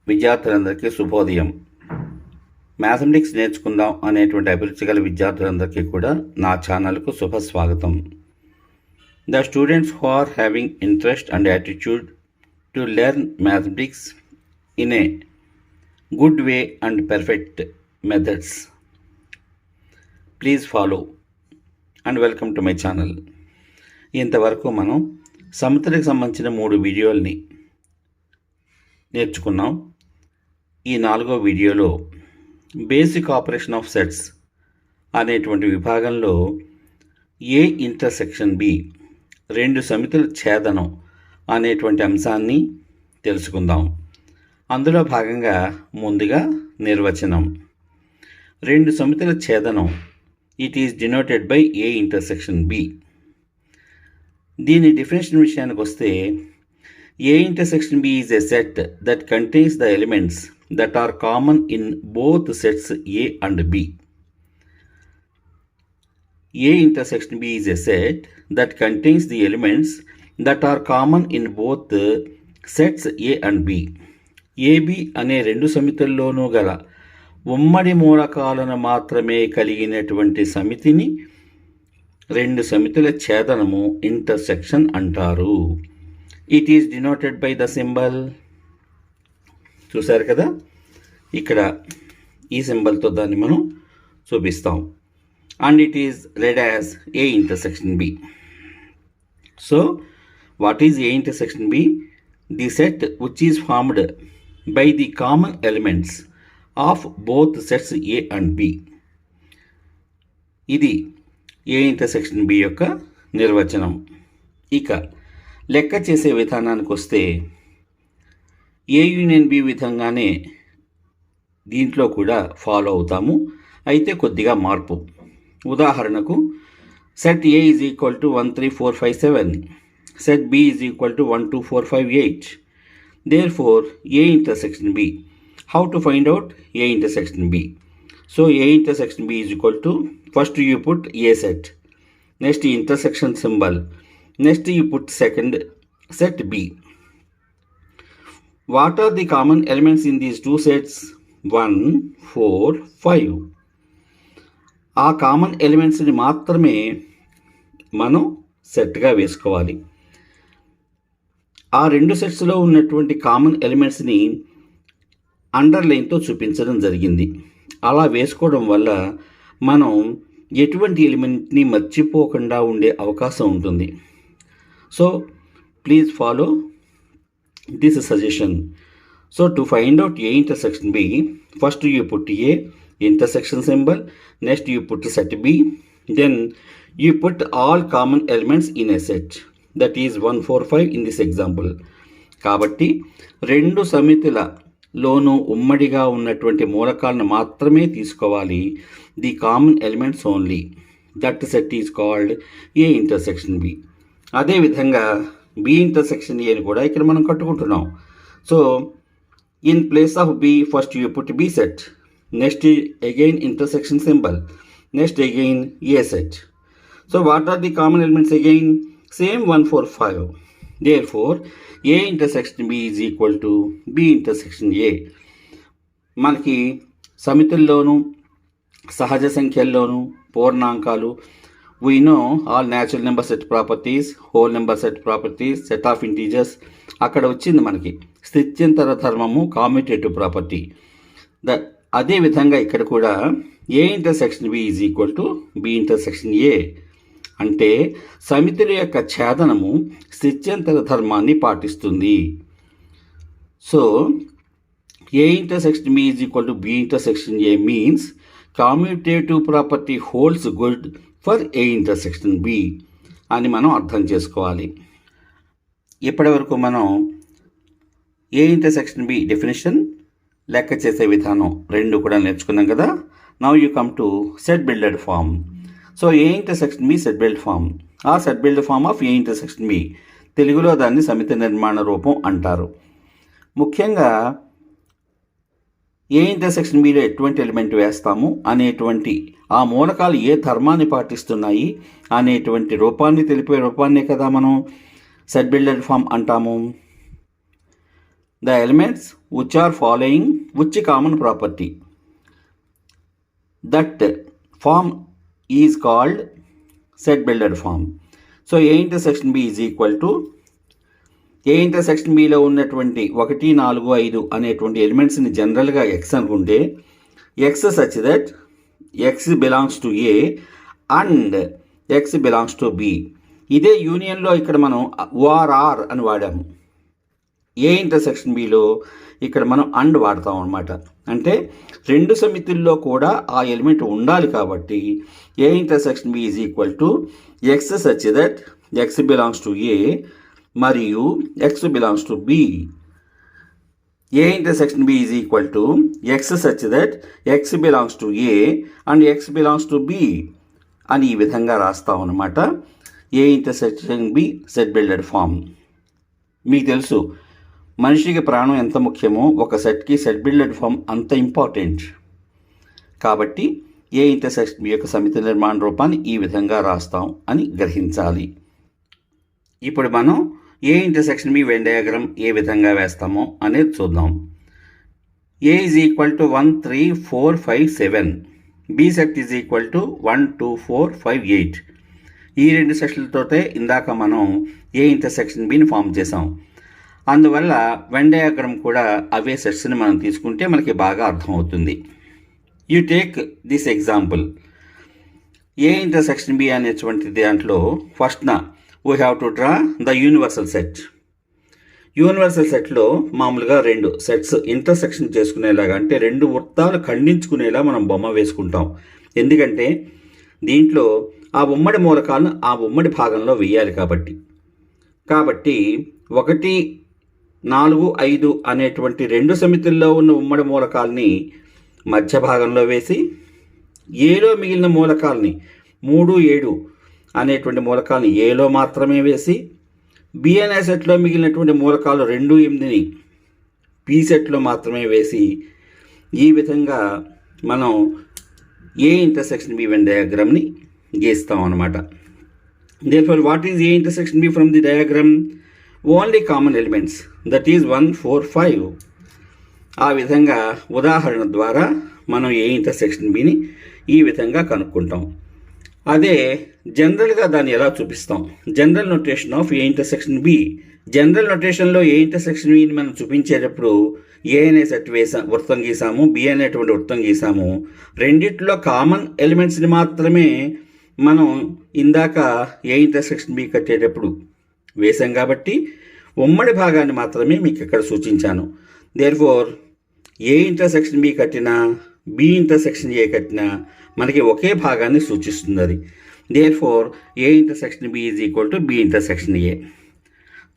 విద్యార్థులందరికీ శుభోదయం. మ్యాథమెటిక్స్ నేర్చుకుందాం అనేటువంటి అభిరుచి గల విద్యార్థులందరికీ కూడా నా ఛానల్కు శుభస్వాగతం. The students who are having interest and attitude to learn mathematics in a good way and perfect methods, please follow and welcome to my channel. ఇంతవరకు మనం సమితులకు సంబంధించిన 3 వీడియోల్ని నేర్చుకున్నాం. ఈ 4వ వీడియోలో బేసిక్ ఆపరేషన్ ఆఫ్ సెట్స్ అనేటువంటి విభాగంలో ఏ ఇంటర్సెక్షన్ బి, 2 సమితుల ఛేదనం అనేటువంటి అంశాన్ని తెలుసుకుందాం. అందులో భాగంగా ముందుగా నిర్వచనం. 2 సమితుల ఛేదనం it is denoted by A intersection B. దీని డెఫినేషన్ విషయానికి వస్తే, A intersection B is a set that contains the elements that are common in both sets A and B. A intersection B is a set that contains the elements that are common in both sets A and B. AB అనే 2 సమితుల్లోనూ గల ఉమ్మడి మూలకాలను మాత్రమే కలిగినటువంటి సమితిని 2 సమితుల ఛేదనము intersection అంటారు. It is denoted by the symbol. చూసారు కదా, ఇక్కడ ఈ సింబల్తో దాన్ని మనం చూపిస్తాం. And it is read as A intersection B. So what is A intersection B? The set which is formed by the common elements of both sets A and B. ఇది A intersection B యొక్క నిర్వచనం. ఇక లెక్క చేసే విధానానికి వస్తే, ఏ union B విధంగానే దీంట్లో కూడా ఫాలో అవుతాము, అయితే కొద్దిగా మార్పు. ఉదాహరణకు, set A is equal to 1 3 4 5 7, set B is equal to 1 2 4 5 8. Therefore A intersection B. How to find out A intersection B? So A intersection B is equal to, first you put A set, next intersection symbol, next you put second set B. What are the common elements in these 2 sets? 1 4 5. ఆ common ఎలిమెంట్స్ని మాత్రమే మనం సెట్గా వేసుకోవాలి. ఆ 2 సెట్స్లో ఉన్నటువంటి common ఎలిమెంట్స్ని అండర్లైన్తో చూపించడం జరిగింది. అలా వేసుకోవడం వల్ల మనం ఎటువంటి ఎలిమెంట్ని మర్చిపోకుండా ఉండే అవకాశం ఉంటుంది. So please follow this suggestion. So to find out A intersection B, first you put A intersection symbol, next you put set B, then you put all common elements in a set. That is 1 4 5 in this example. కాబట్టి 2 సమితులలోనూ ఉమ్మడిగా ఉన్నటువంటి మూలకాలను మాత్రమే తీసుకోవాలి. The common elements only. That set is called A intersection B. అదేవిధంగా B intersection ఏని కూడా ఇక్కడ మనం కట్టుకుంటున్నాం. So in place of B, first you put B set, next again intersection symbol, next again A set. So what are the common elements again? Same 1 4 5. Therefore A intersection B is equal to B intersection A. మనకి సమితుల్లోనూ సహజ సంఖ్యల్లోనూ పూర్ణాంకాలు, we know all natural number set properties, whole number set properties, set of integers. అక్కడ వచ్చింది మనకి స్థిత్యంతర ధర్మము, కామ్యుటేటివ్ property. అదే విధంగా ఇక్కడ కూడా A intersection B is equal to B intersection A. అంటే సమితుల యొక్క ఛేదనము స్థిత్యంతర ధర్మాన్ని పాటిస్తుంది. So A intersection B is equal to B intersection A means commutative property holds good for A intersection B అని మనం అర్థం చేసుకోవాలి. ఇప్పటి వరకు మనం ఏ ఇంటర్సెక్షన్ బి డెఫినేషన్, లెక్క చేసే విధానం 2 కూడా నేర్చుకున్నాం కదా. Now you come to set builded form. So A intersection B set build form ఆ set build form of A intersection B. తెలుగులో దాన్ని సమితి నిర్మాణ రూపం అంటారు. ముఖ్యంగా ఏ ఇంటర్సెక్షన్ బిలో ఎటువంటి ఎలిమెంట్ వేస్తాము అనేటువంటి, ఆ మూలకాలు ఏ ధర్మాన్ని పాటిస్తున్నాయి అనేటువంటి రూపాన్ని తెలిపే రూపాన్నే కదా మనం సెట్ బిల్డెడ్ ఫామ్ అంటాము. The elements which are following which common property. That form is called set builder form. So A intersection B is equal to A intersection బిలో ఉన్నటువంటి 1, 4, 5 అనేటువంటి ఎలిమెంట్స్ని జనరల్గా ఎక్స్ అనుకుంటే x such that x belongs to A and x belongs to B. ఇదే యూనియన్లో ఇక్కడ మనం ఓఆర్ఆర్ అని వాడాము. ఏ ఇంటర్సెక్షన్ బిలో ఇక్కడ మనం అండ్ వాడతాం అన్నమాట. అంటే రెండు సమితుల్లో కూడా ఆ ఎలిమెంట్ ఉండాలి కాబట్టి A intersection B is equal to x such that x belongs to A మరియు x belongs to B. A intersection B is equal to x such that x belongs to A and x belongs to B అని ఈ విధంగా రాస్తాం అన్నమాట. A intersection B set builded form. మీకు తెలుసు మనిషికి ప్రాణం ఎంత ముఖ్యమో ఒక సెట్కి సెట్ బిల్డెడ్ ఫామ్ అంత ఇంపార్టెంట్. కాబట్టి ఏ ఇంటర్సెక్షన్ బి యొక్క సమితి నిర్మాణ రూపాన్ని ఈ విధంగా రాస్తాం అని గ్రహించాలి. ఇప్పుడు మనం A intersection B Venn diagram ఏ విధంగా వేస్తామో అనేది చూద్దాం. A is equal to 1, 3, 4, 5, 7. B set is equal to 1, 2, 4, 5, 8. ఈ రెండు సెక్షన్లతోటే ఇందాక మనం ఏ ఇంటర్సెక్షన్ బిని ఫామ్ చేసాం. అందువల్ల వెన్ డయాగ్రామ్ కూడా అవే సెట్స్ని మనం తీసుకుంటే మనకి బాగా అర్థమవుతుంది. You take this example. A intersection B అనేటువంటి దాంట్లో first we have to draw the universal set. Universal సెట్లో మామూలుగా రెండు సెట్స్ ఇంటర్సెక్షన్ చేసుకునేలాగా, అంటే రెండు వృత్తాలు ఖండించుకునేలా మనం బొమ్మ వేసుకుంటాం. ఎందుకంటే దీంట్లో ఆ ఉమ్మడి మూలకాలను ఆ ఉమ్మడి భాగంలో వేయాలి కాబట్టి 1, 4, 5 అనేటువంటి రెండు సమితుల్లో ఉన్న ఉమ్మడి మూలకాల్ని మధ్య భాగంలో వేసి ఏలో మిగిలిన మూలకాల్ని 3, 7 అనేటువంటి మూలకాలను ఏలో మాత్రమే వేసి బి అనే సెట్లో మిగిలినటువంటి మూలకాలు 2, 8ని బి సెట్లో మాత్రమే వేసి ఈ విధంగా మనం ఏ ఇంటర్సెక్షన్ బి వెన్ డయాగ్రామ్ని గీస్తాం అన్నమాట. Therefore, what is A intersection B from the diagram? Only common elements, that is 1, 4, 5. ఆ విధంగా ఉదాహరణ ద్వారా మనం ఏ ఇంటర్సెక్షన్ బిని ఈ విధంగా కనుక్కుంటాం. అదే జనరల్గా దాన్ని ఎలా చూపిస్తాం? General notation of A intersection B. General నొటేషన్లో ఏ ఇంటర్సెక్షన్ బిని మనం చూపించేటప్పుడు ఏ అనే సెట్ వృత్తం గీసాము, బి అనేటువంటి వృత్తం గీసాము. రెండిట్లో కామన్ ఎలిమెంట్స్ని మాత్రమే మనం ఇందాక ఏ ఇంటర్సెక్షన్ బి కట్టేటప్పుడు వేసాం కాబట్టి ఉమ్మడి భాగాన్ని మాత్రమే మీకు ఇక్కడ సూచించాను. దేర్ఫోర్ ఏ ఇంటర్సెక్షన్ బి కట్టినా బి ఇంటర్సెక్షన్ ఏ కట్టినా మనకి ఒకే భాగాన్ని సూచిస్తుంది అది. Therefore A intersection B is equal to B intersection A.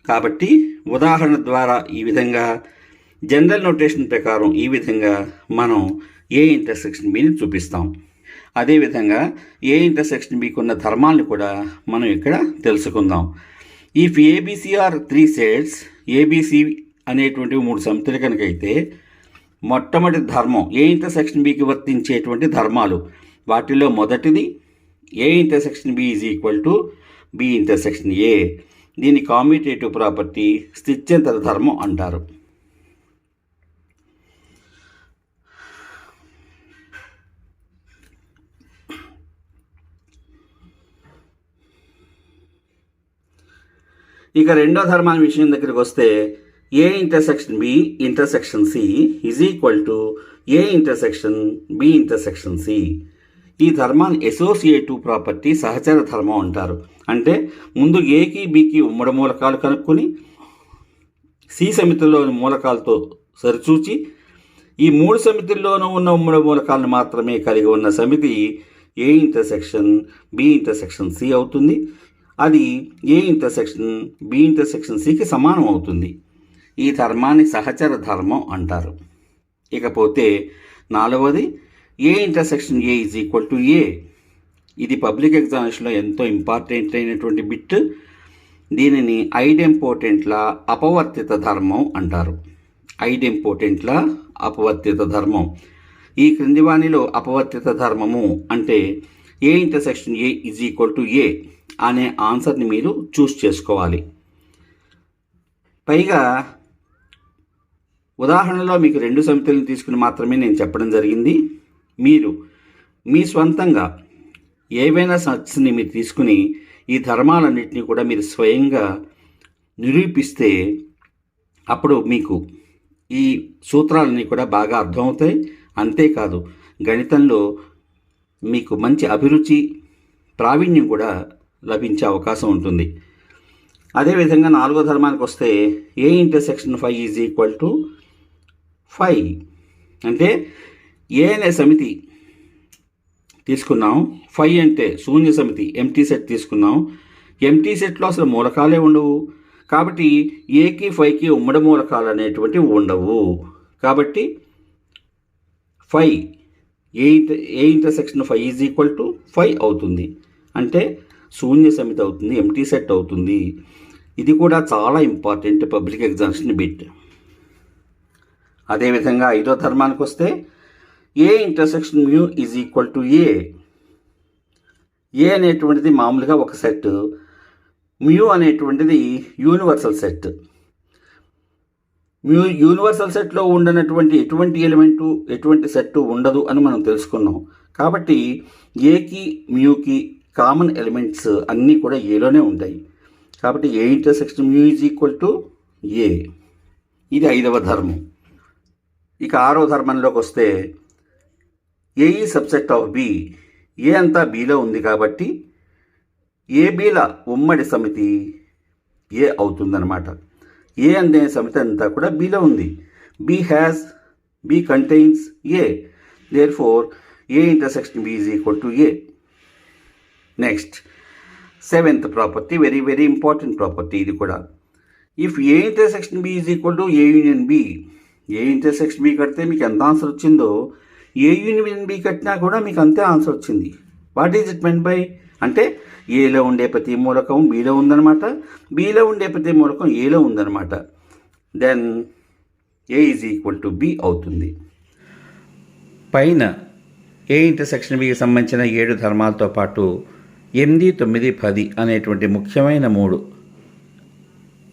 కాబట్టి ఉదాహరణ ద్వారా ఈ విధంగా జనరల్ నోటేషన్ ప్రకారం ఈ విధంగా మనం ఏ ఇంటర్సెక్షన్ బిని చూపిస్తాం. అదేవిధంగా ఏ ఇంటర్సెక్షన్ బికి ఉన్న ధర్మాలను కూడా మనం ఇక్కడ తెలుసుకుందాం. If A B C are 3 sets, A B C అనేటువంటి 3 సమితులు కనుక అయితే మొట్టమొదటి ధర్మం ఏ ఇంటర్సెక్షన్ బికి వర్తించేటువంటి ధర్మాలు, వాటిలో మొదటిది A intersection B is equal to B intersection A. దీని కామ్యుటేటివ్ ప్రాపర్టీ స్థిత్యంతర ధర్మం అంటారు. ఇక రెండో ధర్మాన్ని విషయం దగ్గరికి వస్తే A intersection B intersection C is equal to A intersection B intersection C. ఈ ధర్మాన్ని అసోసియేటివ్ ప్రాపర్టీ సహచర ధర్మం అంటారు. అంటే ముందు ఏకి బికి ఉమ్మడి మూలకాలు కనుక్కొని సి సమితిలోని మూలకాలతో సరిచూచి ఈ 3 సమితుల్లోనూ ఉన్న ఉమ్మడి మూలకాలను మాత్రమే కలిగి ఉన్న సమితి A intersection B intersection C అవుతుంది. అది ఏ ఇంటర్సెక్షన్ బి ఇంటర్సెక్షన్ సికి సమానం అవుతుంది. ఈ ధర్మాన్ని సహచర ధర్మం అంటారు. ఇకపోతే నాలుగవది A intersection A is equal to A. ఇది పబ్లిక్ ఎగ్జామినేషన్లో ఎంతో ఇంపార్టెంట్ అయినటువంటి బిట్. దీనిని ఐడెంపోటెంట్ల అపవర్తిత ధర్మం అంటారు. ఐడెంపోటెంట్ల అపవర్తిత ధర్మం. ఈ క్రింది వాణిలో అపవర్తిత ధర్మము అంటే A intersection A is equal to A అనే ఆన్సర్ని మీరు చూస్ చేసుకోవాలి. పైగా ఉదాహరణలో మీకు 2 సమితులను తీసుకుని మాత్రమే నేను చెప్పడం జరిగింది. మీరు మీ స్వంతంగా ఏవైనా సెట్స్ని మీరు తీసుకుని ఈ ధర్మాలన్నింటినీ కూడా మీరు స్వయంగా నిరూపిస్తే అప్పుడు మీకు ఈ సూత్రాలన్నీ కూడా బాగా అర్థమవుతాయి. అంతేకాదు గణితంలో మీకు మంచి అభిరుచి, ప్రావీణ్యం కూడా లభించే అవకాశం ఉంటుంది. అదేవిధంగా 4వ ధర్మానికి వస్తే A intersection 5 is equal to 5 అంటే ఏ అనే సమితి తీసుకున్నాం, 5 అంటే శూన్య సమితి ఎంటీ సెట్ తీసుకున్నాం. ఎంటీ సెట్లో అసలు మూలకాలే ఉండవు కాబట్టి ఏకి 5కి ఉమ్మడి మూలకాలు అనేటువంటివి ఉండవు. కాబట్టి 5 A intersection 5 is equal to 5 అవుతుంది. అంటే శూన్య సమితి అవుతుంది, ఎంటీ సెట్ అవుతుంది. ఇది కూడా చాలా ఇంపార్టెంట్ పబ్లిక్ ఎగ్జామ్స్ని బిట్. అదేవిధంగా 5వ ధర్మానికి వస్తే A intersection mu is equal to A. A అనేటువంటిది మామూలుగా ఒక సెట్, మ్యూ అనేటువంటిది యూనివర్సల్ సెట్. యూనివర్సల్ సెట్లో ఉండనటువంటి ఎటువంటి ఎలిమెంటు, ఎటువంటి సెట్టు ఉండదు అని మనం తెలుసుకున్నాం. కాబట్టి ఏకి మ్యూకి కామన్ ఎలిమెంట్స్ అన్నీ కూడా ఏలోనే ఉంటాయి. కాబట్టి A intersection mu is equal to A. ఇది 5వ ధర్మం. ఇక 6వ ధర్మంలోకి వస్తే ఏ ఈ సబ్సెట్ ఆఫ్ బి. ఏ అంతా బిలో ఉంది కాబట్టి ఏ బీల ఉమ్మడి సమితి ఏ అవుతుందన్నమాట. ఏ అనే సమితి అంతా కూడా బిలో ఉంది. B contains A. Therefore A intersection B is equal to A. Next 7th property, very very important property ఇది కూడా. If A intersection B is equal to A union B. A intersection B కడితే మీకు ఎంత answer వచ్చిందో ఏ union B కట్టినా కూడా మీకు అంతే ఆన్సర్ వచ్చింది. What is it men by అంటే ఏలో ఉండే ప్రతి మూలకం బిలో ఉందన్నమాట, బిలో ఉండే ప్రతి మూలకం ఏలో ఉందన్నమాట. Then A is equal to B అవుతుంది. పైన ఏ ఇంటర్సెక్షన్ బికి సంబంధించిన 7 ధర్మాలతో పాటు 8, 9, 10 అనేటువంటి ముఖ్యమైన 3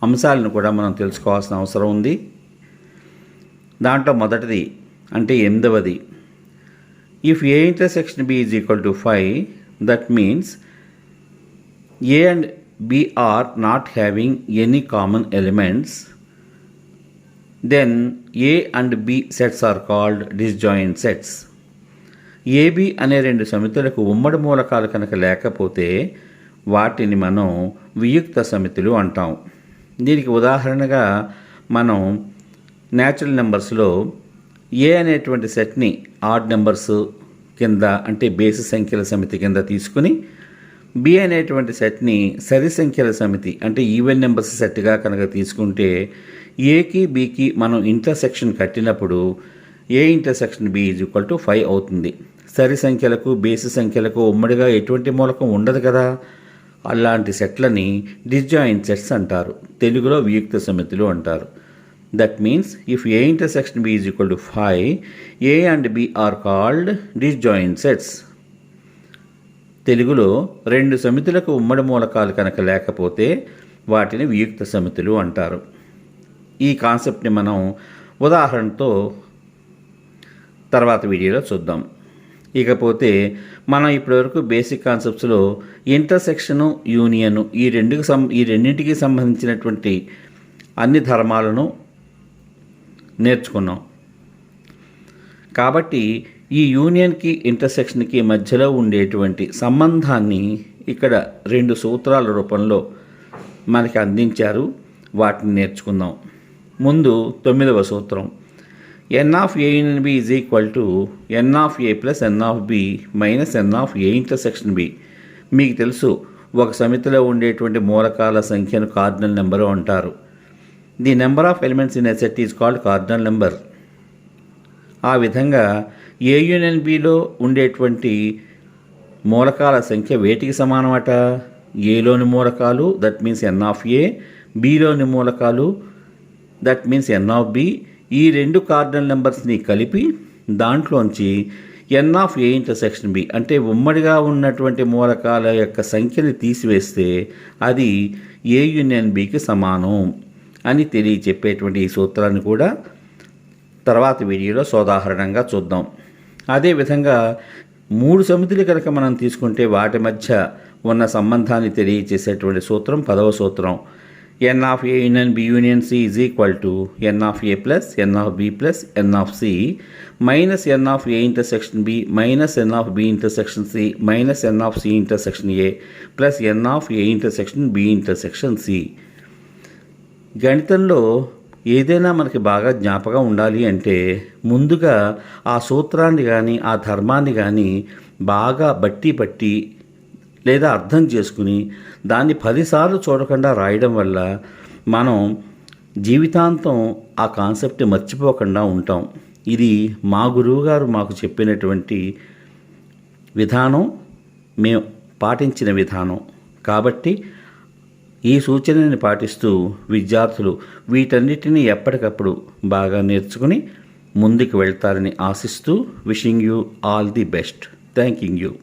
అంశాలను కూడా మనం తెలుసుకోవాల్సిన అవసరం ఉంది. దాంట్లో మొదటిది అంటే 8వది, if A intersection B is equal to 5 that means A and B are not having any common elements, then A and B sets are called disjoint sets. A B అనే 2 సమితులకు ఉమ్మడి మూలకాలు కనుక లేకపోతే వాటిని మనం వియుక్త సమితులు అంటాం. దీనికి ఉదాహరణగా మనం న్యాచురల్ నెంబర్స్లో ఏ అనేటువంటి సెట్ని ఆడ్ నెంబర్స్ కింద అంటే బేసి సంఖ్యల సమితి కింద తీసుకుని బి అనేటువంటి సెట్ని సరి సంఖ్యల సమితి అంటే ఈవెన్ నెంబర్స్ సెట్గా కనుక తీసుకుంటే ఏకి బికి మనం ఇంటర్సెక్షన్ కట్టినప్పుడు A intersection B is equal to 5 అవుతుంది. సరి సంఖ్యలకు బేసి సంఖ్యలకు ఉమ్మడిగా ఎటువంటి మూలకం ఉండదు కదా, అలాంటి సెట్లని డిస్జాయింట్ సెట్స్ అంటారు, తెలుగులో వియుక్త సమితులు అంటారు. That means if A intersection B is equal to 5 A and B are called disjoint sets. తెలుగులో 2 సమితులకు ఉమ్మడి మూలకాలు కనుక లేకపోతే వాటిని వియుక్త సమితులు అంటారు. ఈ కాన్సెప్ట్ని మనం ఉదాహరణతో తర్వాత వీడియోలో చూద్దాం. ఇకపోతే మనం ఇప్పటివరకు బేసిక్ కాన్సెప్ట్స్లో ఇంటర్సెక్షను, యూనియను ఈ రెండింటికి సంబంధించినటువంటి అన్ని ధర్మాలను నేర్చుకున్నాం. కాబట్టి ఈ యూనియన్కి ఇంటర్సెక్షన్కి మధ్యలో ఉండేటువంటి సంబంధాన్ని ఇక్కడ 2 సూత్రాల రూపంలో మనకి అందించారు. వాటిని నేర్చుకుందాం. ముందు 9వ సూత్రం, n of A union B is equal to n of A plus n of B minus n of A intersection B. మీకు తెలుసు, ఒక సమితిలో ఉండేటువంటి మూలకాల సంఖ్యను కార్డినల్ నెంబరు అంటారు. The number of elements in a set is called cardinal number. ఆ విధంగా ఏ యూనియన్ బిలో ఉండేటువంటి మూలకాల సంఖ్య వేటికి సమానమట? ఏలోని మూలకాలు that means n of A, బిలోని మూలకాలు that means n of B. ఈ 2 కార్డినల్ నెంబర్స్ని కలిపి దాంట్లోంచి n of A intersection B అంటే ఉమ్మడిగా ఉన్నటువంటి మూలకాల యొక్క సంఖ్యని తీసివేస్తే అది ఏ యూనియన్ బికి సమానం అని తెలియచెప్పేటువంటి ఈ సూత్రాన్ని కూడా తర్వాత వీడియోలో సోదాహరణంగా చూద్దాం. అదేవిధంగా 3 సమితులు కనుక మనం తీసుకుంటే వాటి మధ్య ఉన్న సంబంధాన్ని తెలియచేసేటువంటి సూత్రం 10వ సూత్రం. n of A union B union C is equal to n of A plus n of B plus n of C minus n of A intersection B minus n of B intersection C minus n of C intersection A plus n of A intersection B intersection C. గణితంలో ఏదైనా మనకి బాగా జ్ఞాపకం ఉండాలి అంటే ముందుగా ఆ సూత్రాన్ని కానీ ఆ ధర్మాన్ని కానీ బాగా బట్టి లేదా అర్థం చేసుకుని దాన్ని 10 సార్లు చూడకుండా రాయడం వల్ల మనం జీవితాంతం ఆ కాన్సెప్ట్ మర్చిపోకుండా ఉంటాం. ఇది మా గురువుగారు మాకు చెప్పినటువంటి విధానం, మేము పాటించిన విధానం. కాబట్టి ఈ సూచనని పాటిస్తూ విద్యార్థులు వీటన్నిటిని ఎప్పటికప్పుడు బాగా నేర్చుకుని ముందుకు వెళ్తారని ఆశిస్తూ wishing you all the best. Thanking you.